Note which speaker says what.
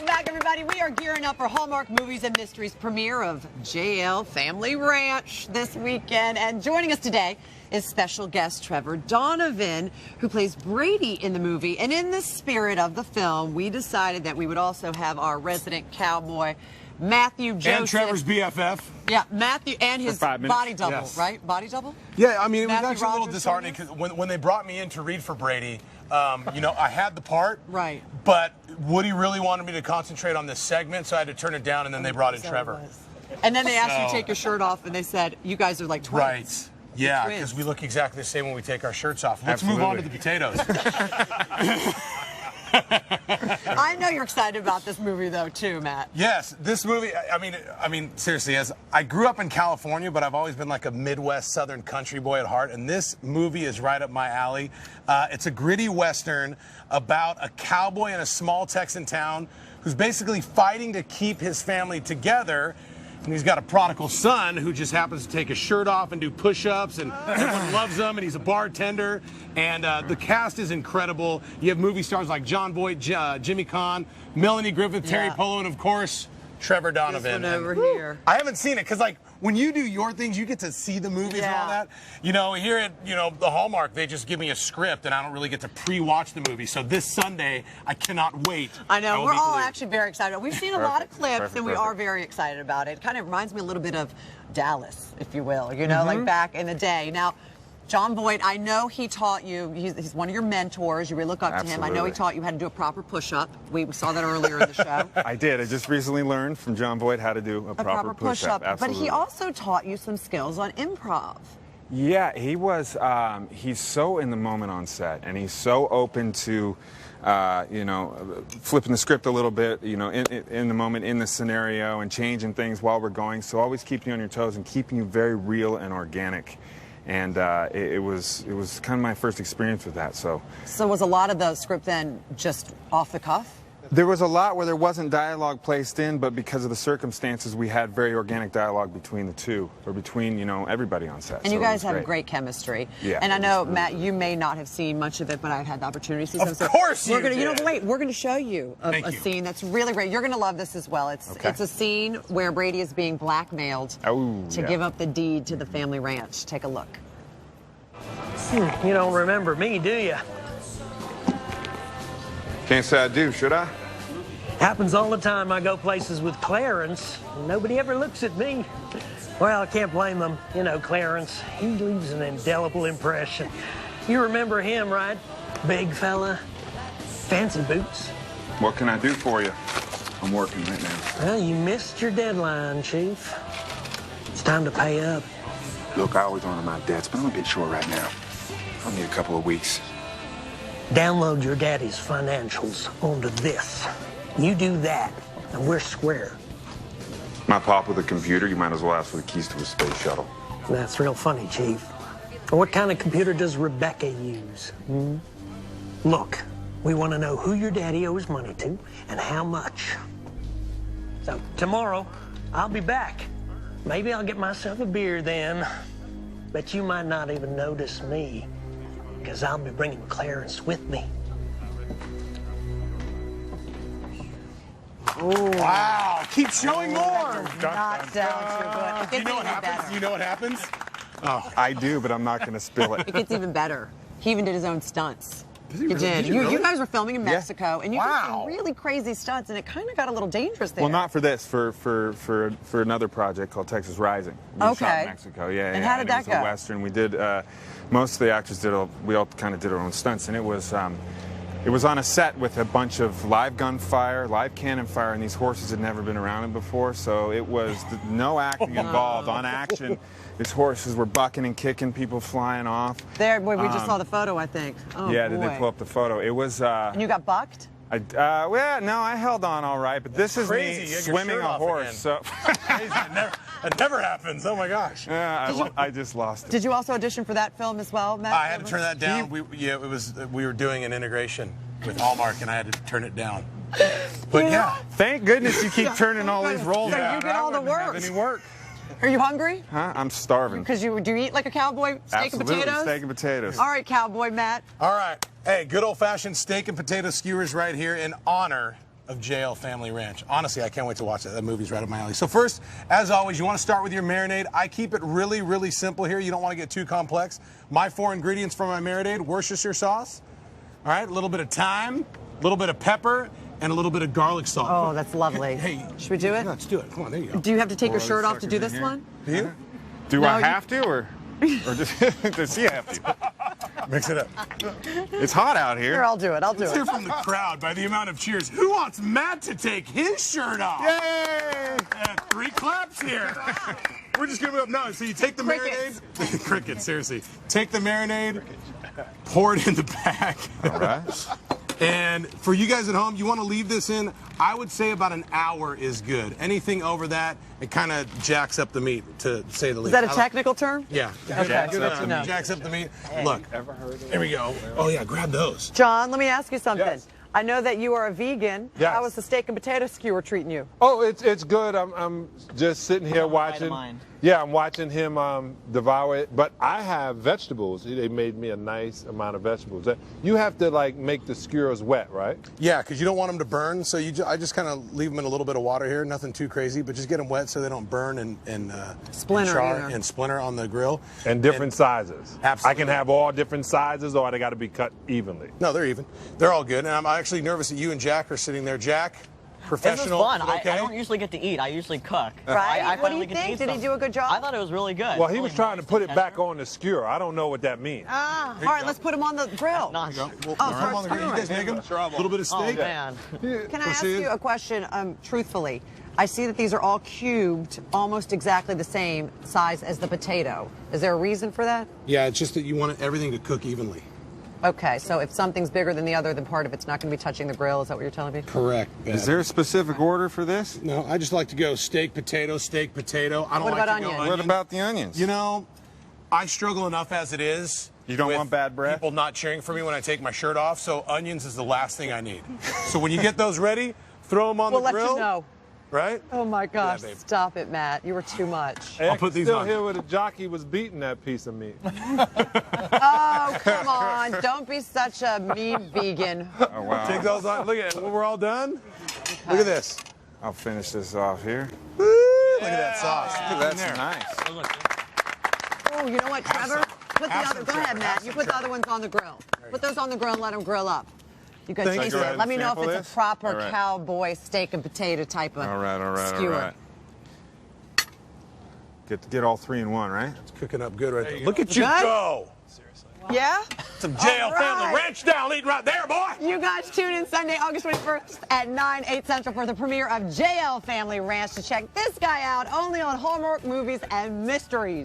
Speaker 1: Welcome back, everybody. We are gearing up for Hallmark Movies and Mysteries premiere of JL Family Ranch this weekend. And joining us today is special guest Trevor Donovan, who plays Brady in the movie. And in the spirit of the film, we decided that we would also have our resident cowboy, Matthew Joseph.
Speaker 2: And Trevor's BFF.
Speaker 1: Yeah, Matthew and his body double,
Speaker 2: yes.
Speaker 1: Right? Body double?
Speaker 2: Yeah, I mean, it was
Speaker 1: Matthew
Speaker 2: actually a little
Speaker 1: Rogers
Speaker 2: disheartening because when they brought me in to read for Brady, you know, I had the part.
Speaker 1: Right.
Speaker 2: But Woody really wanted me to concentrate on this segment, so I had to turn it down, and then they brought in Trevor.
Speaker 1: And then they asked you to take your shirt off, and they said, you guys are like twins.
Speaker 2: Right. Yeah, because we look exactly the same when we take our shirts off. Let's move on to the potatoes.
Speaker 1: I know you're excited about this movie, though, too, Matt.
Speaker 2: Yes, this movie, I mean, seriously, as I grew up in California, but I've always been like a Midwest Southern country boy at heart, and this movie is right up my alley. It's a gritty Western about a cowboy in a small Texan town who's basically fighting to keep his family together. And he's got a prodigal son who just happens to take his shirt off and do push-ups, and everyone loves him, and he's a bartender. And the cast is incredible. You have movie stars like John Voight, Jimmy Caan, Melanie Griffith, Terry Polo, and of course, Trevor Donovan.
Speaker 1: This one over here.
Speaker 2: I haven't seen it because, like, when you do your things, you get to see the movies and all that. You know, here at the Hallmark, they just give me a script, and I don't really get to pre-watch the movie. So this Sunday, I cannot wait.
Speaker 1: I know. We're all actually very excited. We've seen a lot of clips, and we are very excited about it. It kind of reminds me a little bit of Dallas, if you will, you know, like back in the day. Now, John Voight, I know he taught you, he's one of your mentors, you really look up to him. I know he taught you how to do a proper push-up. We saw that earlier in the show.
Speaker 3: I did. I just recently learned from John Voight how to do a proper push-up.
Speaker 1: But he also taught you some skills on improv.
Speaker 3: Yeah, he was, he's so in the moment on set, and he's so open to, you know, flipping the script a little bit, you know, in the moment, in the scenario, and changing things while we're going. So always keeping you on your toes and keeping you very real and organic. And it was kind of my first experience with that. So
Speaker 1: was a lot of the script then just off the cuff?
Speaker 3: There was a lot where there wasn't dialogue placed in, but because of the circumstances, we had very organic dialogue between the two, or between, you know, everybody on set.
Speaker 1: And you guys have great chemistry.
Speaker 3: Yeah.
Speaker 1: And I know, Matt, you may not have seen much of it, but I've had the opportunity to see some.
Speaker 2: Of course you did.
Speaker 1: You know, wait, we're going to show you a scene that's really great. You're going to love this as well. It's a scene where Brady is being blackmailed to give up the deed to the family ranch. Take a look.
Speaker 4: You don't remember me, do you?
Speaker 3: Can't say I do, should I?
Speaker 4: Happens all the time. I go places with Clarence, and nobody ever looks at me. Well, I can't blame them. You know, Clarence, he leaves an indelible impression. You remember him, right? Big fella, fancy boots.
Speaker 3: What can I do for you? I'm working right now.
Speaker 4: Well, you missed your deadline, Chief. It's time to pay up.
Speaker 3: Look, I always honor my debts, but I'm a bit short right now. I'll need a couple of weeks.
Speaker 4: Download your daddy's financials onto this. You do that, and we're square.
Speaker 3: My pop with a computer, you might as well ask for the keys to a space shuttle.
Speaker 4: That's real funny, Chief. What kind of computer does Rebecca use? Look, we want to know who your daddy owes money to and how much. So tomorrow, I'll be back. Maybe I'll get myself a beer then. But you might not even notice me, because I'll be bringing Clarence with me.
Speaker 1: Ooh.
Speaker 2: Wow, keep showing more.
Speaker 1: Not down too good.
Speaker 2: You know what happens? You know what happens?
Speaker 3: Oh, I do, but I'm not going to spill it.
Speaker 1: It gets even better. He even did his own stunts.
Speaker 2: He did.
Speaker 1: You guys were filming in Mexico, and you did some really crazy stunts, and it kind of got a little dangerous there.
Speaker 3: Well, not for this. For another project called Texas Rising. We shot in Mexico. Yeah.
Speaker 1: And how did that go?
Speaker 3: It was a Western. We did. Most of the actors did. We all kind of did our own stunts, and it was on a set with a bunch of live gunfire, live cannon fire, and these horses had never been around it before, so it was no acting involved. On action, these horses were bucking and kicking, people flying off.
Speaker 1: There, we just saw the photo, I think. Oh,
Speaker 3: yeah,
Speaker 1: boy.
Speaker 3: did they pull up the photo? It was.
Speaker 1: And you got bucked?
Speaker 3: Well, no, I held on all right, but this is me swimming a horse. So
Speaker 2: Crazy. It never happens. Oh my gosh.
Speaker 3: Yeah, I just lost it.
Speaker 1: Did you also audition for that film as well, Matt?
Speaker 2: I had to turn that down. We were doing an integration with Hallmark, and I had to turn it down. But yeah.
Speaker 3: Thank goodness you keep turning all these roles.
Speaker 1: So you get all the work.
Speaker 3: Any work?
Speaker 1: Are you hungry?
Speaker 3: Huh? I'm starving.
Speaker 1: Because do you eat like a cowboy? Steak and potatoes?
Speaker 3: Steak and potatoes.
Speaker 1: All right, cowboy Matt.
Speaker 2: All right. Hey, good old-fashioned steak and potato skewers right here in honor of JL Family Ranch. Honestly, I can't wait to watch it. That movie's right up my alley. So first, as always, you want to start with your marinade. I keep it really, really simple here. You don't want to get too complex. My 4 ingredients for my marinade: Worcestershire sauce, all right, a little bit of thyme, a little bit of pepper, and a little bit of garlic salt.
Speaker 1: Oh, that's lovely.
Speaker 2: Hey,
Speaker 1: should we do it?
Speaker 2: Yeah, let's do it. Come on, there you go.
Speaker 1: Do you have to take your
Speaker 3: Pour
Speaker 1: shirt
Speaker 3: the
Speaker 1: off to do
Speaker 3: suckers
Speaker 1: this
Speaker 3: in here.
Speaker 1: one?
Speaker 2: Do you?
Speaker 3: Do
Speaker 1: No,
Speaker 3: I
Speaker 1: you-
Speaker 3: have to, or does he have to?
Speaker 2: Mix it up.
Speaker 3: It's hot out
Speaker 1: Here,
Speaker 3: here.
Speaker 1: I'll do it. I'll do
Speaker 2: Let's hear
Speaker 1: it.
Speaker 2: from the crowd by the amount of cheers. Who wants Matt to take his shirt off?
Speaker 3: Yay!
Speaker 2: 3 claps here. We're just giving up now. So you take the
Speaker 1: Crickets.
Speaker 2: marinade. Crickets, seriously. Take the marinade, pour it in the bag.
Speaker 3: All right.
Speaker 2: And for you guys at home, you want to leave this in, I would say about an hour is good. Anything over that, it kind of jacks up the meat, to say the least.
Speaker 1: Is that a technical term?
Speaker 2: Yeah.
Speaker 1: Okay, good to know.
Speaker 2: Jacks up the meat. Look, there we go. Oh, yeah, grab those.
Speaker 1: John, let me ask you something.
Speaker 5: Yes.
Speaker 1: I know that you are a vegan.
Speaker 5: Yes.
Speaker 1: How is the steak and potato skewer treating you?
Speaker 5: Oh, it's good. I'm just sitting here watching. Yeah, I'm watching him devour it. But I have vegetables. They made me a nice amount of vegetables. You have to like make the skewers wet, right?
Speaker 2: Yeah, because you don't want them to burn, so I just kind of leave them in a little bit of water here, nothing too crazy, but just get them wet so they don't burn and
Speaker 1: Splinter,
Speaker 2: char
Speaker 1: either.
Speaker 2: and splinter on the grill.
Speaker 5: And different sizes.
Speaker 2: Absolutely.
Speaker 5: I can have all different sizes, or they got to be cut evenly.
Speaker 2: No, they're even. They're all good, and I'm actually nervous that you and Jack are sitting there. Jack,
Speaker 6: This is
Speaker 2: professional.
Speaker 6: fun.
Speaker 2: is it okay?
Speaker 6: I don't usually get to eat. I usually cook.
Speaker 1: Right?
Speaker 6: I
Speaker 1: What do you
Speaker 6: finally get to
Speaker 1: think?
Speaker 6: eat
Speaker 1: Did he
Speaker 6: stuff.
Speaker 1: do a good job?
Speaker 6: I thought it was really good.
Speaker 5: Well, he
Speaker 6: Really
Speaker 5: was trying to
Speaker 6: moist
Speaker 5: put
Speaker 6: and
Speaker 5: it back
Speaker 6: tender.
Speaker 5: on the skewer. I don't know what that means.
Speaker 1: All right, let's put them on the grill.
Speaker 6: Not
Speaker 2: There you go. We'll
Speaker 1: Oh,
Speaker 2: put 'em on the grill. You guys make them? A little bit of
Speaker 6: Oh
Speaker 2: steak.
Speaker 6: man.
Speaker 1: Can I ask
Speaker 2: Proceed.
Speaker 1: you a question, truthfully? I see that these are all cubed, almost exactly the same size as the potato. Is there a reason for that?
Speaker 2: Yeah, it's just that you want everything to cook evenly.
Speaker 1: Okay, so if something's bigger than the other, then part of it's not going to be touching the grill. Is that what you're telling me?
Speaker 2: Correct.
Speaker 3: Is there a specific order for this?
Speaker 2: No, I just like to go steak, potato, steak, potato. I don't
Speaker 1: What
Speaker 2: like
Speaker 1: about
Speaker 2: to go
Speaker 1: onion?
Speaker 2: onion.
Speaker 3: What about the onions?
Speaker 2: You know, I struggle enough as it is.
Speaker 3: You don't
Speaker 2: with
Speaker 3: want bad breath?
Speaker 2: People not cheering for me when I take my shirt off, so onions is the last thing I need. So when you get those ready, throw them on
Speaker 1: We'll
Speaker 2: the
Speaker 1: let
Speaker 2: grill.
Speaker 1: you know.
Speaker 2: Right?
Speaker 1: Oh my gosh,
Speaker 2: babe.
Speaker 1: stop it, Matt. You were too much.
Speaker 5: Hey,
Speaker 2: I'll put these
Speaker 5: still
Speaker 2: on.
Speaker 5: here where the jockey was beating that piece of meat.
Speaker 1: Oh, come on. Don't be such a mean vegan.
Speaker 3: Oh, wow.
Speaker 2: Take those on. Look at it. When we're all done, look at this.
Speaker 3: I'll finish this off here.
Speaker 2: Woo, look at that sauce. Look
Speaker 3: That's
Speaker 2: in there.
Speaker 3: nice.
Speaker 1: Oh, you know what, Trevor? Put the
Speaker 2: Have
Speaker 1: other.
Speaker 2: some,
Speaker 1: Go ahead,
Speaker 2: Trevor.
Speaker 1: Matt.
Speaker 2: Have
Speaker 1: You
Speaker 2: some,
Speaker 1: put the
Speaker 2: Trevor.
Speaker 1: other ones on the grill. Put those on the grill and let them grill up. You guys
Speaker 2: Thank
Speaker 1: taste
Speaker 2: you.
Speaker 1: it. Let me know if
Speaker 3: Sample
Speaker 1: it's
Speaker 3: this?
Speaker 1: a proper
Speaker 3: All right.
Speaker 1: cowboy steak and potato type of
Speaker 3: All right.
Speaker 1: skewer.
Speaker 3: Get all 3 in one, right?
Speaker 2: It's cooking up good right there. Look at you
Speaker 1: Good?
Speaker 2: go.
Speaker 1: Yeah?
Speaker 2: Some JL
Speaker 1: All right.
Speaker 2: Family Ranch style eating right there, boy.
Speaker 1: You guys tune in Sunday, August 21st at 9, 8 Central for the premiere of JL Family Ranch to check this guy out only on Hallmark Movies and Mysteries.